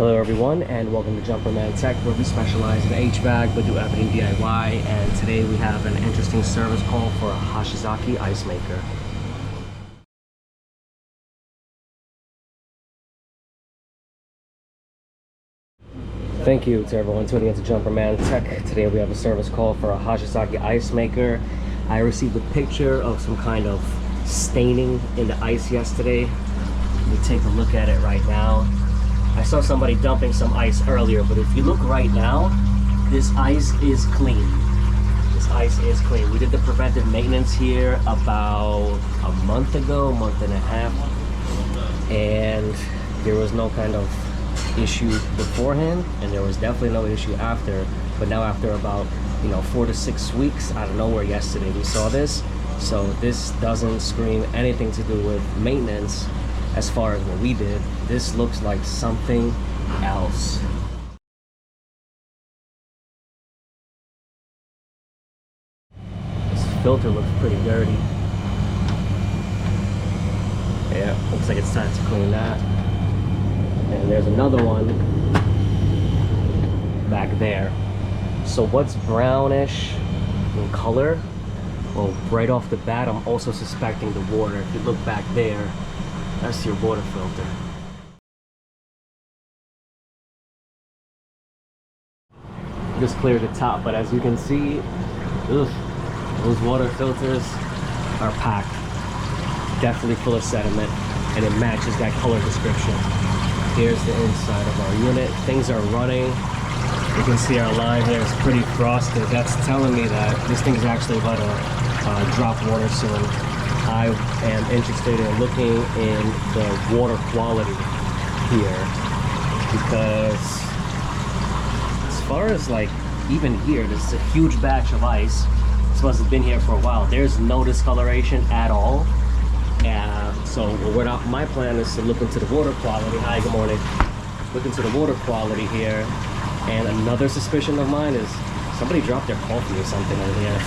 Hello everyone, and welcome to Jumperman Tech, where we specialize in HVAC but do everything DIY. And today we have an interesting service call for a Hoshizaki ice maker. Thank you to everyone tuning into Jumperman Tech. Today we have a service call for a Hoshizaki ice maker. I received a picture of some kind of staining in the ice yesterday. Let me take a look at it right now. I saw somebody dumping some ice earlier, but if you look right now, this ice is clean. This ice is clean. We did the preventive maintenance here about a month ago, month and a half, and there was no kind of issue beforehand, and there was definitely no issue after. But now after about 4 to 6 weeks, out of nowhere yesterday we saw this. So this doesn't scream anything to do with maintenance. As far as what we did, this looks like something else. This filter looks pretty dirty. Yeah, looks like it's time to clean that. And there's another one back there. So what's brownish in color? Well, right off the bat, I'm also suspecting the water. If you look back there, that's your water filter. Just cleared the top, but as you can see, those water filters are packed. Definitely full of sediment, and it matches that color description. Here's the inside of our unit. Things are running. You can see our line here is pretty frosted. That's telling me that this thing is actually about to drop water soon. I am interested in looking in the water quality here, because as far as even here, this is a huge batch of ice. This must have been here for a while. There's no discoloration at all. So my plan is to look into the water quality. Hi, good morning. Look into the water quality here. And another suspicion of mine is somebody dropped their coffee or something in here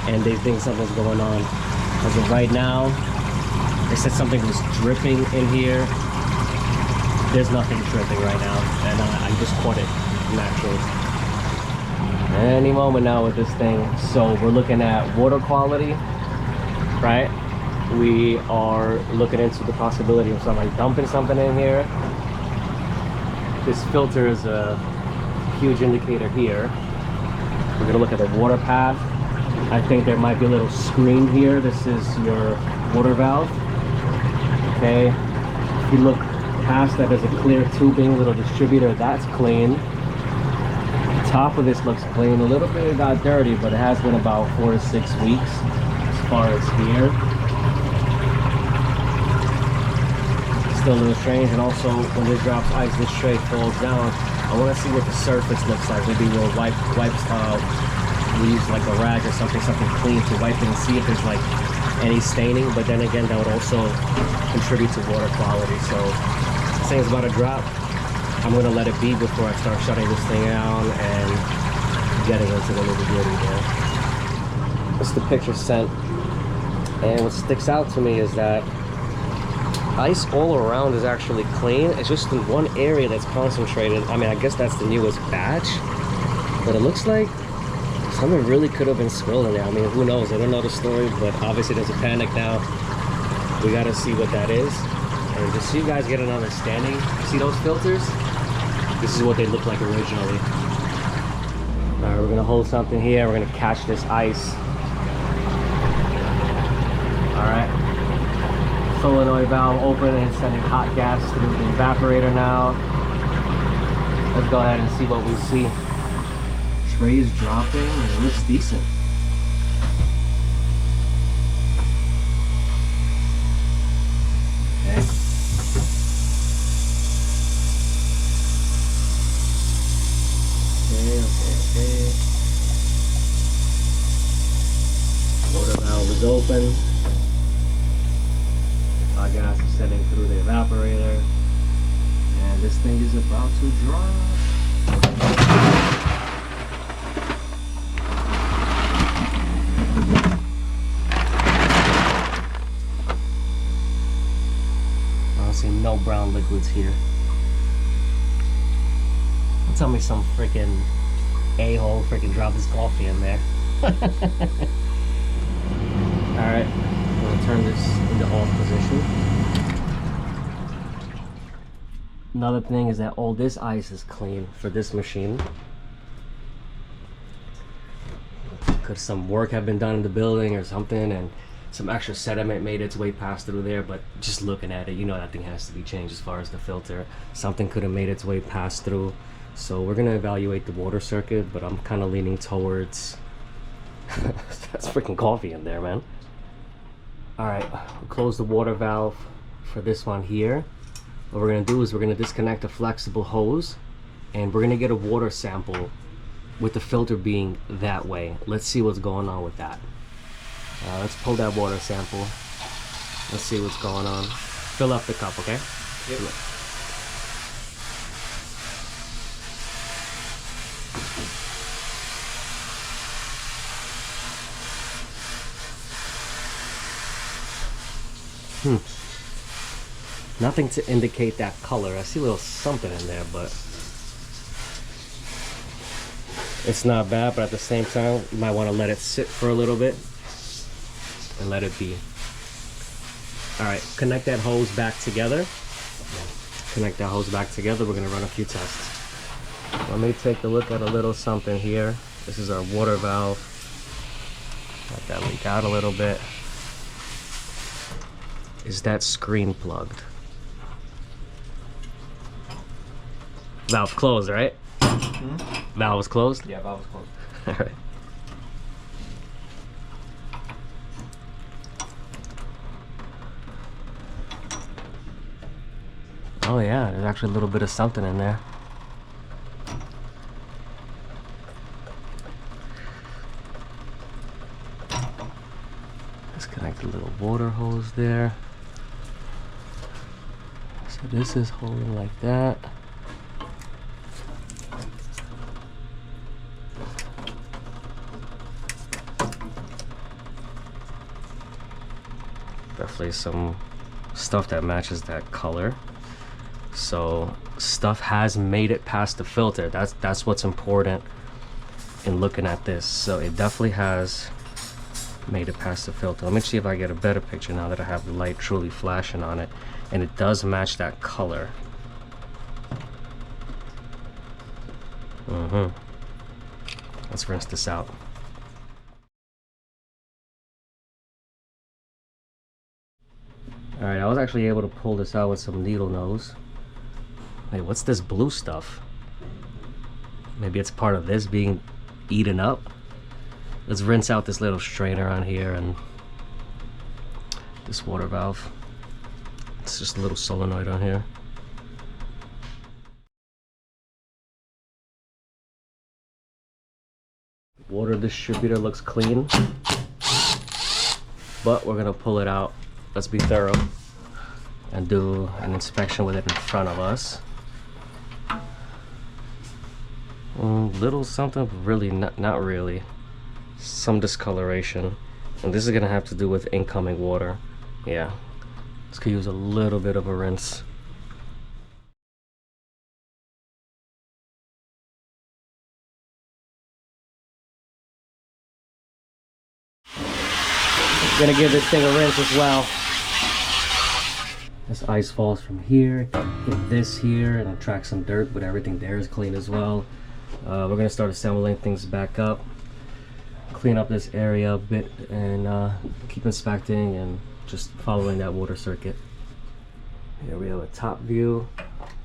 and they think something's going on. As of right now, they said something was dripping in here. There's nothing dripping right now, and I just caught it naturally. Any moment now with this thing. So we're looking at water quality, right? We are looking into the possibility of somebody dumping something in here. This filter is a huge indicator here. We're gonna look at the water path. I think there might be a little screen here. This is your water valve. Okay. If you look past that, there's a clear tubing, little distributor. That's clean. The top of this looks clean. A little bit got dirty, but it has been about 4 to 6 weeks as far as here. Still a little strange. And also, when this drops ice, this tray falls down. I want to see what the surface looks like. Maybe we'll wipe we use like a rag or something clean to wipe it and see if there's any staining. But then again, that would also contribute to water quality. So this thing's about to drop. I'm gonna let it be before I start shutting this thing down and getting into the nitty-gritty there. This is the picture sent, and what sticks out to me is that ice all around is actually clean. It's just in one area that's concentrated. I mean, I guess that's the newest batch, but it looks like something really could have been spilled in there. I mean, who knows? I don't know the story, but obviously there's a panic now. We got to see what that is. And just so you guys get an understanding, see those filters? This is what they look like originally. All right, we're going to hold something here. We're going to catch this ice. All right. Solenoid valve open and sending hot gas through the evaporator now. Let's go ahead and see what we see. Tray is dropping and it looks decent. Okay. Okay. Water valve is open. Hot gas is sending through the evaporator. And this thing is about to drop. no brown liquids here. Tell me some freaking a-hole freaking drop his coffee in there. Alright, I'm gonna turn this into off position. Another thing is that all this ice is clean for this machine. Could some work have been done in the building or something, and some extra sediment made its way past through there, but just looking at it, you know that thing has to be changed as far as the filter. Something could have made its way past through. So we're gonna evaluate the water circuit, but I'm kind of leaning towards that's freaking coffee in there, man. All right, we'll close the water valve for this one here. What we're gonna do is we're gonna disconnect a flexible hose, and we're gonna get a water sample with the filter being that way. Let's see what's going on with that. Let's pull that water sample. Let's see what's going on. Fill up the cup, okay? Yep. Nothing to indicate that color. I see a little something in there, but it's not bad. But at the same time, you might want to let it sit for a little bit and let it be. All right, connect that hose back together. Connect that hose back together. We're gonna run a few tests. Let me take a look at a little something here. This is our water valve. Let that leak out a little bit. Is that screen plugged? Valve closed, right? Mm-hmm. Valve was closed? Yeah, valve was closed. All right. Oh yeah, there's actually a little bit of something in there. Disconnect a little water hose there. So this is holding like that. Definitely some stuff that matches that color. So stuff has made it past the filter. That's what's important in looking at this. So it definitely has made it past the filter. Let me see if I get a better picture now that I have the light truly flashing on it, and it does match that color. Let's rinse this out. All right, I was actually able to pull this out with some needle nose. Hey, what's this blue stuff? Maybe it's part of this being eaten up. Let's rinse out this little strainer on here and this water valve. It's just a little solenoid on here. Water distributor looks clean, but we're gonna pull it out. Let's be thorough and do an inspection with it in front of us. Little something, really not really. Some discoloration, and this is gonna have to do with incoming water. Yeah, this could use a little bit of a rinse. Gonna give this thing a rinse as well. This ice falls from here, hit this here, and attract some dirt, but everything there is clean as well. We're gonna start assembling things back up, clean up this area a bit, and keep inspecting and just following that water circuit. Here we have a top view.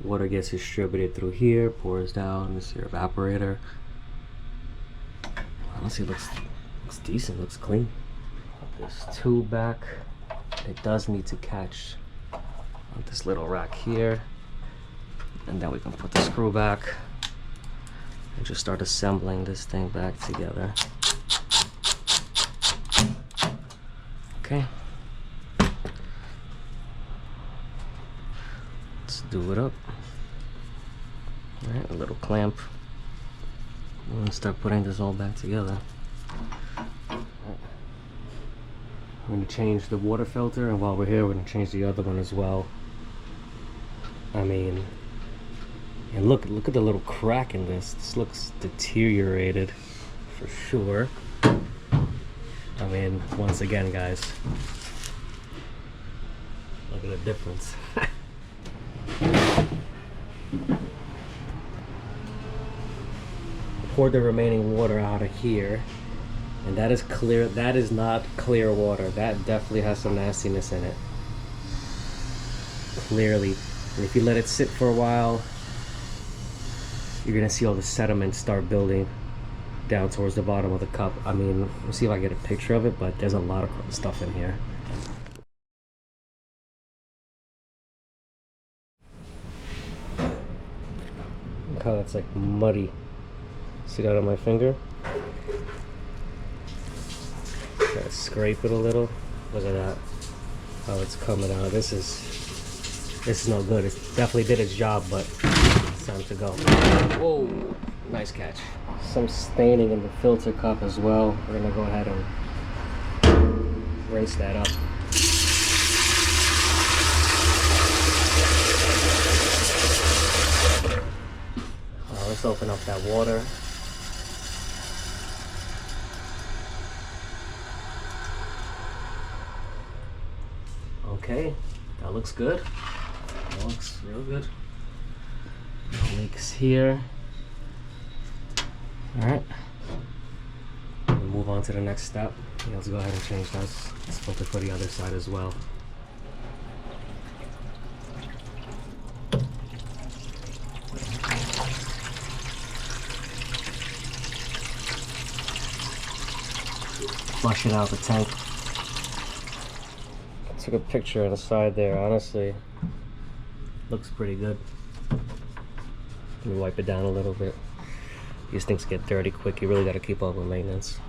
Water gets distributed through here, pours down. This is your evaporator. Honestly, looks decent, looks clean. Put this tube back. It does need to catch on this little rack here, and then we can put the screw back and just start assembling this thing back together. Okay, let's do it up. All right, a little clamp. I'm gonna start putting this all back together. We're going to change the water filter, and while we're here, we're going to change the other one as well. I mean, And look at the little crack in this. This looks deteriorated for sure. I mean, once again, guys, look at the difference. Pour the remaining water out of here, and that is clear. That is not clear water. That definitely has some nastiness in it. Clearly. And if you let it sit for a while, you're gonna see all the sediment start building down towards the bottom of the cup. I mean, let's see if I get a picture of it, but there's a lot of stuff in here. Look how that's like muddy. See that on my finger? Gotta scrape it a little. Look at that. How it's coming out. This is no good. It definitely did its job, but it's time to go. Whoa, nice catch. Some staining in the filter cup as well. We're gonna go ahead and rinse that up. Let's open up that water. Okay, that looks good. That looks real good. No leaks here. Alright. We'll move on to the next step. Let's go ahead and change this. Let's filter for the other side as well. Flush it out the tank. Took a picture on the side there. Honestly, looks pretty good. Let me wipe it down a little bit. These things get dirty quick. You really got to keep up with maintenance.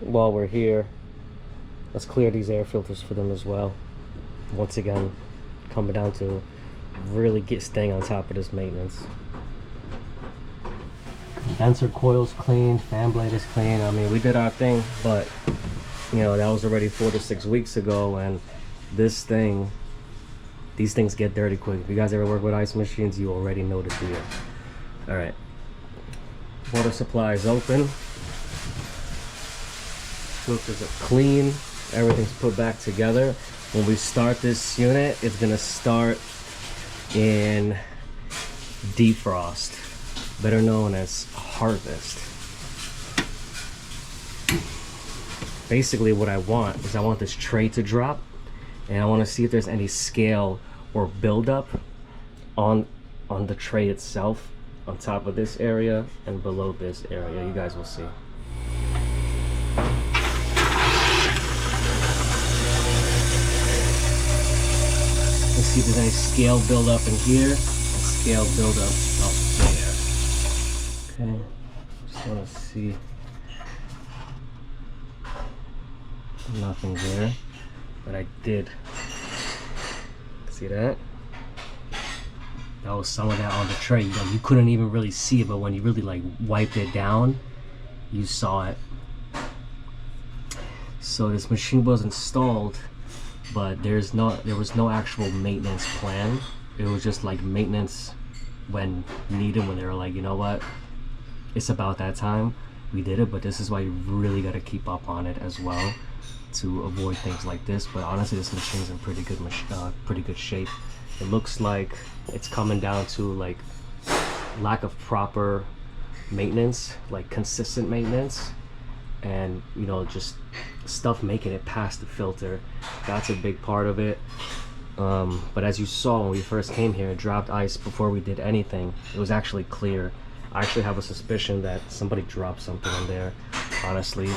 While we're here, let's clear these air filters for them as well. Once again, coming down to really staying on top of this maintenance. Condenser coil's clean, fan blade is clean. I mean, we did our thing, but you know, that was already 4 to 6 weeks ago, and these things get dirty quick. If you guys ever work with ice machines, you already know the deal. All right, water supply is open. Filters are clean. Everything's put back together. When we start this unit, it's gonna start in defrost, better known as harvest. Basically what I want is I want this tray to drop, and I want to see if there's any scale or buildup on the tray itself, on top of this area and below this area. You guys will see. Let's see if there's any scale buildup in here and scale buildup up there. Okay, just want to see. Nothing there, but I did see that. That was some of that on the tray. You know, you couldn't even really see it, but when you really like wiped it down, you saw it. So this machine was installed, but there was no actual maintenance plan. It was just like maintenance when needed, when they were like, you know what, it's about that time. We did it, but this is why you really got to keep up on it as well to avoid things like this. But honestly, this machine's in pretty good shape. It looks like it's coming down to like lack of proper maintenance, like consistent maintenance, and you know, just stuff making it past the filter. That's a big part of it. But as you saw when we first came here, it dropped ice before we did anything. It was actually clear. I actually have a suspicion that somebody dropped something in there. Honestly,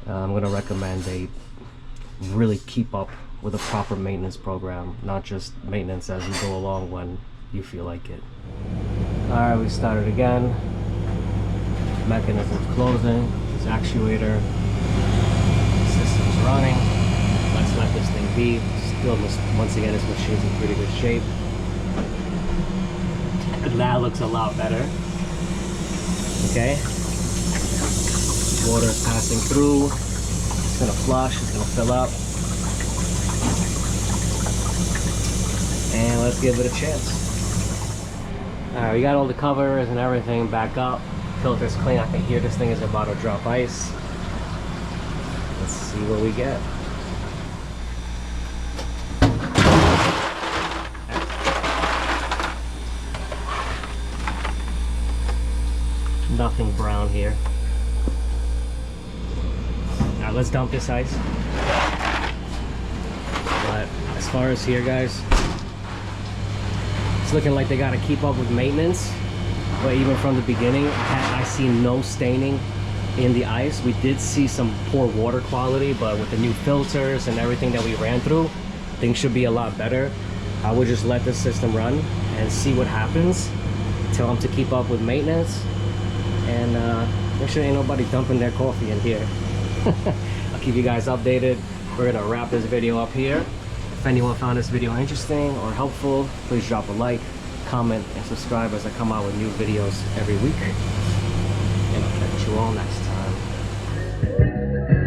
I'm gonna recommend they really keep up with a proper maintenance program, not just maintenance as you go along when you feel like it. All right, we started again. Mechanism's closing. This actuator system's running. Let's let this thing be. Still, once again, this machine's in pretty good shape. That looks a lot better. Okay. Water's passing through. It's gonna flush. It's gonna fill up. let's give it a chance. Alright, we got all the covers and everything back up. Filter's clean. I can hear this thing is about to drop ice. Let's see what we get. Nothing brown here. Now let's dump this ice. But as far as here, guys, it's looking like they got to keep up with maintenance. But even from the beginning, I see no staining in the ice. We did see some poor water quality, but with the new filters and everything that we ran through, things should be a lot better. I would just let the system run and see what happens. Tell them to keep up with maintenance. And make sure ain't nobody dumping their coffee in here. I'll keep you guys updated. We're gonna wrap this video up here. If anyone found this video interesting or helpful, please drop a like, comment, and subscribe as I come out with new videos every week. And I'll catch you all next time.